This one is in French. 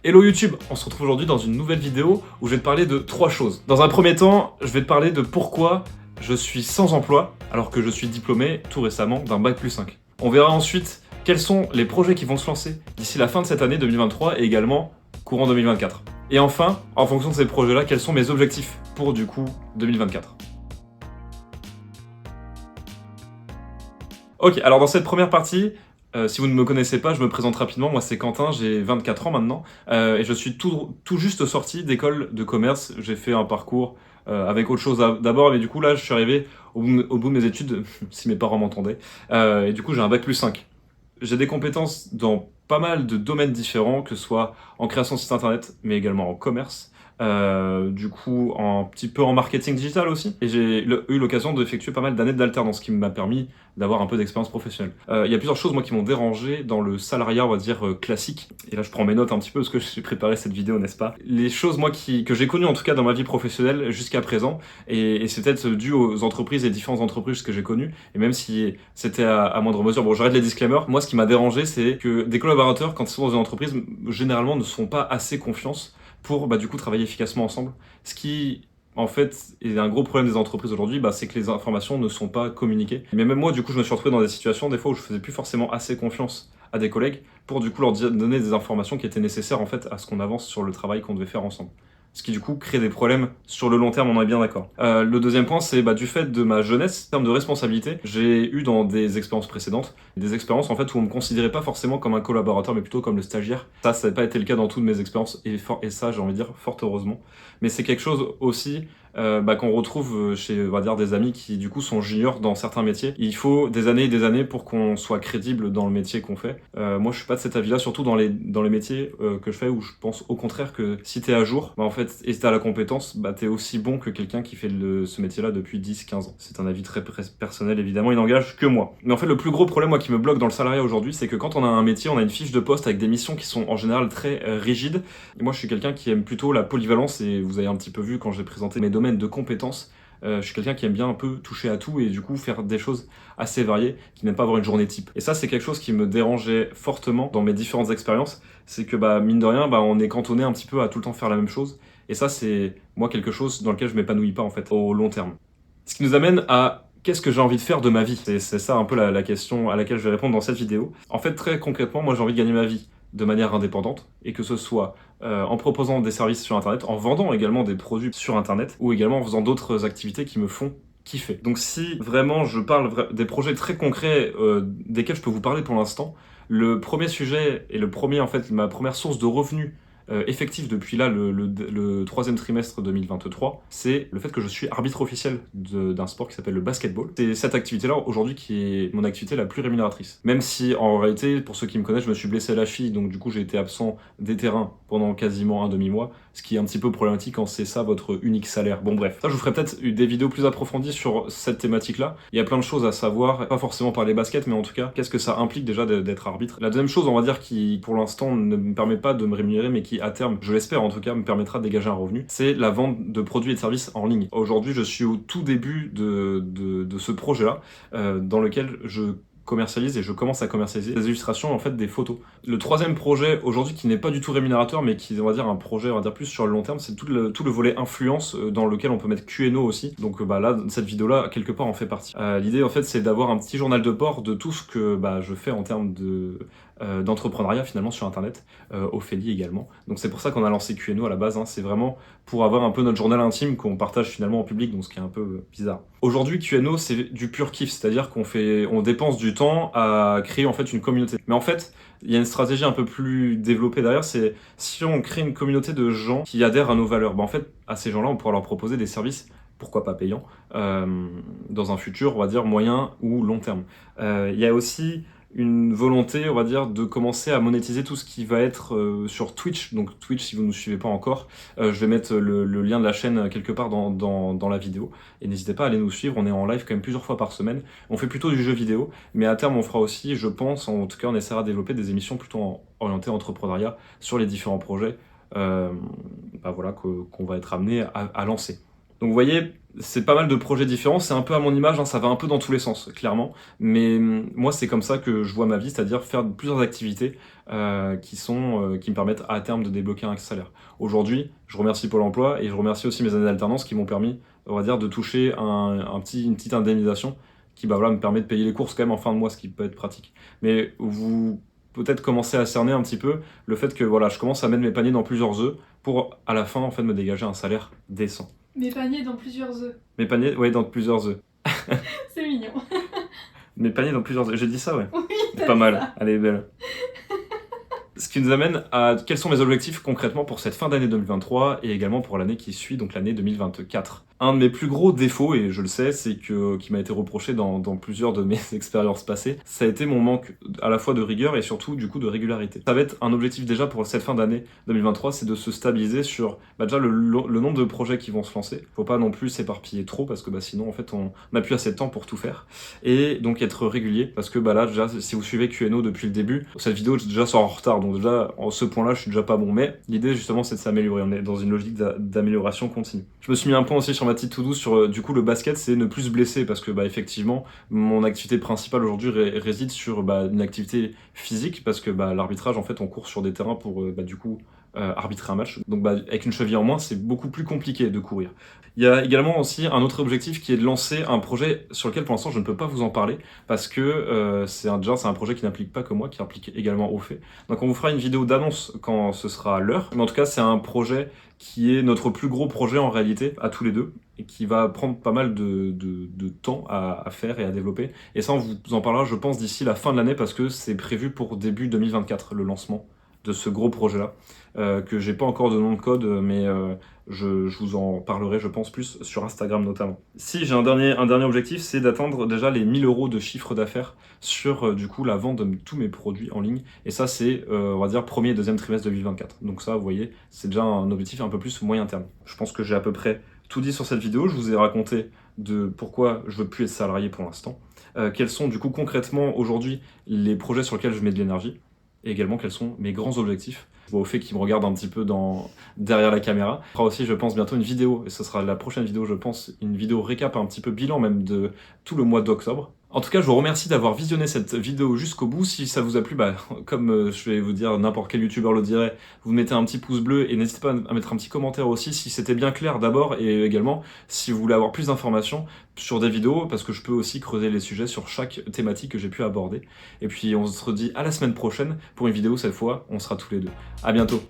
Hello YouTube, on se retrouve aujourd'hui dans une nouvelle vidéo où je vais te parler de 3 choses. Dans un premier temps, je vais te parler de pourquoi je suis sans emploi alors que je suis diplômé tout récemment d'un Bac+5. On verra ensuite quels sont les projets qui vont se lancer d'ici la fin de cette année 2023 et également courant 2024. Et enfin, en fonction de ces projets-là, quels sont mes objectifs pour du coup 2024. Ok, alors dans cette première partie, si vous ne me connaissez pas, je me présente rapidement. Moi, c'est Quentin, j'ai 24 ans maintenant, et je suis tout juste sorti d'école de commerce. J'ai fait un parcours avec autre chose d'abord, mais du coup, là, je suis arrivé au bout de mes études, si mes parents m'entendaient, et du coup, j'ai un Bac+5. J'ai des compétences dans pas mal de domaines différents, que ce soit en création de site internet, mais également en commerce. Du coup, un petit peu en marketing digital aussi. Et j'ai eu l'occasion d'effectuer pas mal d'années d'alternance, qui m'a permis d'avoir un peu d'expérience professionnelle. Il y a plusieurs choses, moi, qui m'ont dérangé dans le salariat, on va dire, classique. Et là, je prends mes notes un petit peu, parce que j'ai préparé cette vidéo, n'est-ce pas? Les choses, moi, que j'ai connues, en tout cas, dans ma vie professionnelle jusqu'à présent, et c'est peut-être dû aux entreprises et différentes entreprises que j'ai connues, et même si c'était à moindre mesure, bon, j'arrête les disclaimers. Moi, ce qui m'a dérangé, c'est que des collaborateurs, quand ils sont dans une entreprise, généralement, ne sont pas assez confiance pour du coup travailler efficacement ensemble. Ce qui en fait est un gros problème des entreprises aujourd'hui, c'est que les informations ne sont pas communiquées. Mais même moi du coup je me suis retrouvé dans des situations des fois où je faisais plus forcément assez confiance à des collègues pour du coup leur donner des informations qui étaient nécessaires en fait à ce qu'on avance sur le travail qu'on devait faire ensemble. Ce qui du coup crée des problèmes sur le long terme, on est bien d'accord. Le deuxième point, c'est du fait de ma jeunesse, en termes de responsabilité, j'ai eu dans des expériences précédentes, des expériences en fait où on me considérait pas forcément comme un collaborateur, mais plutôt comme le stagiaire. Ça n'a pas été le cas dans toutes mes expériences, et ça, j'ai envie de dire, fort heureusement. Mais c'est quelque chose aussi qu'on retrouve chez, on va dire, des amis qui du coup sont juniors dans certains métiers. Il faut des années et des années pour qu'on soit crédible dans le métier qu'on fait. Moi, je suis pas de cet avis-là, surtout dans les métiers que je fais, où je pense au contraire que si t'es à jour, en fait, et si t'as la compétence, t'es aussi bon que quelqu'un qui fait ce métier-là depuis 10-15 ans. C'est un avis très personnel, évidemment, il n'engage que moi. Mais en fait, le plus gros problème, moi, qui me bloque dans le salariat aujourd'hui, c'est que quand on a un métier, on a une fiche de poste avec des missions qui sont en général très rigides. Et moi, je suis quelqu'un qui aime plutôt la polyvalence, et vous avez un petit peu vu quand j'ai présenté mes domaines de compétences. Je suis quelqu'un qui aime bien un peu toucher à tout et du coup faire des choses assez variées, qui n'aime pas avoir une journée type. Et ça, c'est quelque chose qui me dérangeait fortement dans mes différentes expériences. C'est que mine de rien, on est cantonné un petit peu à tout le temps faire la même chose. Et ça, c'est moi quelque chose dans lequel je m'épanouis pas en fait au long terme. Ce qui nous amène à qu'est-ce que j'ai envie de faire de ma vie? C'est ça un peu la question à laquelle je vais répondre dans cette vidéo. En fait, très concrètement, moi j'ai envie de gagner ma vie de manière indépendante, et que ce soit en proposant des services sur Internet, en vendant également des produits sur Internet, ou également en faisant d'autres activités qui me font kiffer. Donc si vraiment je parle des projets très concrets desquels je peux vous parler pour l'instant, le premier sujet et ma première source de revenus effectif depuis là le troisième trimestre 2023, c'est le fait que je suis arbitre officiel d'un sport qui s'appelle le basketball. C'est cette activité-là aujourd'hui qui est mon activité la plus rémunératrice. Même si en réalité, pour ceux qui me connaissent, je me suis blessé à la cheville, donc du coup j'ai été absent des terrains pendant quasiment un demi-mois, ce qui est un petit peu problématique quand c'est ça votre unique salaire. Bon bref, ça je vous ferai peut-être des vidéos plus approfondies sur cette thématique-là. Il y a plein de choses à savoir, pas forcément par les baskets, mais en tout cas, qu'est-ce que ça implique déjà d'être arbitre. La deuxième chose, on va dire, qui pour l'instant ne me permet pas de me rémunérer, mais qui à terme, je l'espère en tout cas, me permettra de dégager un revenu, c'est la vente de produits et de services en ligne. Aujourd'hui, je suis au tout début de ce projet-là, dans lequel je commercialise et je commence à commercialiser des illustrations, en fait des photos. Le troisième projet aujourd'hui qui n'est pas du tout rémunérateur, mais qui, on va dire, un projet, on va dire, plus sur le long terme, c'est tout le volet influence dans lequel on peut mettre Q&A aussi. Donc là, cette vidéo-là, quelque part, en fait partie. L'idée, en fait, c'est d'avoir un petit journal de bord de tout ce que je fais en termes d'entrepreneuriat finalement sur Internet, Ophélie également. Donc c'est pour ça qu'on a lancé Q&A à la base, c'est vraiment pour avoir un peu notre journal intime qu'on partage finalement en public, donc ce qui est un peu bizarre. Aujourd'hui, Q&A, c'est du pur kiff, c'est-à-dire on dépense du temps à créer en fait une communauté. Mais en fait, il y a une stratégie un peu plus développée derrière, c'est si on crée une communauté de gens qui adhèrent à nos valeurs, en fait, à ces gens-là, on pourra leur proposer des services, pourquoi pas payants, dans un futur, on va dire, moyen ou long terme. Il y a aussi une volonté, on va dire, de commencer à monétiser tout ce qui va être sur Twitch. Donc Twitch, si vous ne nous suivez pas encore, je vais mettre le lien de la chaîne quelque part dans la vidéo. Et n'hésitez pas à aller nous suivre, on est en live quand même plusieurs fois par semaine. On fait plutôt du jeu vidéo, mais à terme on fera aussi, je pense, en tout cas on essaiera de développer des émissions plutôt orientées entrepreneuriat sur les différents projets voilà, qu'on va être amené à lancer. Donc vous voyez, c'est pas mal de projets différents, c'est un peu à mon image, hein, ça va un peu dans tous les sens, clairement. Mais moi, c'est comme ça que je vois ma vie, c'est-à-dire faire plusieurs activités qui me permettent à terme de débloquer un salaire. Aujourd'hui, je remercie Pôle emploi et je remercie aussi mes années d'alternance qui m'ont permis, on va dire, de toucher une petite indemnisation qui voilà, me permet de payer les courses quand même en fin de mois, ce qui peut être pratique. Mais vous peut-être commencer à cerner un petit peu le fait que voilà, je commence à mettre mes paniers dans plusieurs œufs pour à la fin en fait me dégager un salaire décent. Mes paniers dans plusieurs œufs. Mes paniers, ouais, dans plusieurs œufs. C'est mignon. Mes paniers dans plusieurs œufs. J'ai dit ça, ouais. Oui, C'est pas mal. Elle est belle. Ce qui nous amène à quels sont mes objectifs concrètement pour cette fin d'année 2023 et également pour l'année qui suit, donc l'année 2024. Un de mes plus gros défauts, et je le sais, c'est qui m'a été reproché dans plusieurs de mes expériences passées, ça a été mon manque à la fois de rigueur et surtout du coup de régularité. Ça va être un objectif déjà pour cette fin d'année 2023, c'est de se stabiliser sur déjà le nombre de projets qui vont se lancer. Faut pas non plus s'éparpiller trop parce que sinon en fait on n'a plus assez de temps pour tout faire. Et donc être régulier parce que là déjà si vous suivez QNO depuis le début, cette vidéo déjà sort en retard donc déjà en ce point là je suis déjà pas bon, mais l'idée justement c'est de s'améliorer, on est dans une logique d'amélioration continue. Je me suis mis un point aussi sur ma petite to-do sur du coup le basket, c'est ne plus se blesser parce que effectivement mon activité principale aujourd'hui réside sur une activité physique parce que l'arbitrage en fait on court sur des terrains pour du coup arbitrer un match. Donc avec une cheville en moins, c'est beaucoup plus compliqué de courir. Il y a également aussi un autre objectif qui est de lancer un projet sur lequel pour l'instant je ne peux pas vous en parler parce que c'est un projet qui n'implique pas que moi, qui implique également Ophéée. Donc on vous fera une vidéo d'annonce quand ce sera l'heure. Mais en tout cas, c'est un projet qui est notre plus gros projet en réalité, à tous les deux, et qui va prendre pas mal de temps à faire et à développer. Et ça, on vous en parlera, je pense, d'ici la fin de l'année parce que c'est prévu pour début 2024, le lancement de ce gros projet-là, que j'ai pas encore de nom de code, mais je vous en parlerai, je pense, plus sur Instagram notamment. Si j'ai un dernier objectif, c'est d'atteindre déjà les 1000 € de chiffre d'affaires sur du coup la vente de tous mes produits en ligne. Et ça, c'est, on va dire, premier et deuxième trimestre 2024. Donc ça, vous voyez, c'est déjà un objectif un peu plus moyen terme. Je pense que j'ai à peu près tout dit sur cette vidéo. Je vous ai raconté de pourquoi je veux plus être salarié pour l'instant. Quels sont du coup concrètement aujourd'hui les projets sur lesquels je mets de l'énergie. Et également quels sont mes grands objectifs. Je vois Ophéée qui me regarde un petit peu derrière la caméra. On fera aussi, je pense, bientôt une vidéo, et ce sera la prochaine vidéo, je pense, une vidéo récap, un petit peu bilan même de tout le mois d'octobre. En tout cas, je vous remercie d'avoir visionné cette vidéo jusqu'au bout. Si ça vous a plu, comme je vais vous dire, n'importe quel youtubeur le dirait, vous mettez un petit pouce bleu et n'hésitez pas à mettre un petit commentaire aussi si c'était bien clair d'abord et également si vous voulez avoir plus d'informations sur des vidéos parce que je peux aussi creuser les sujets sur chaque thématique que j'ai pu aborder. Et puis on se redit à la semaine prochaine pour une vidéo cette fois, on sera tous les deux. À bientôt.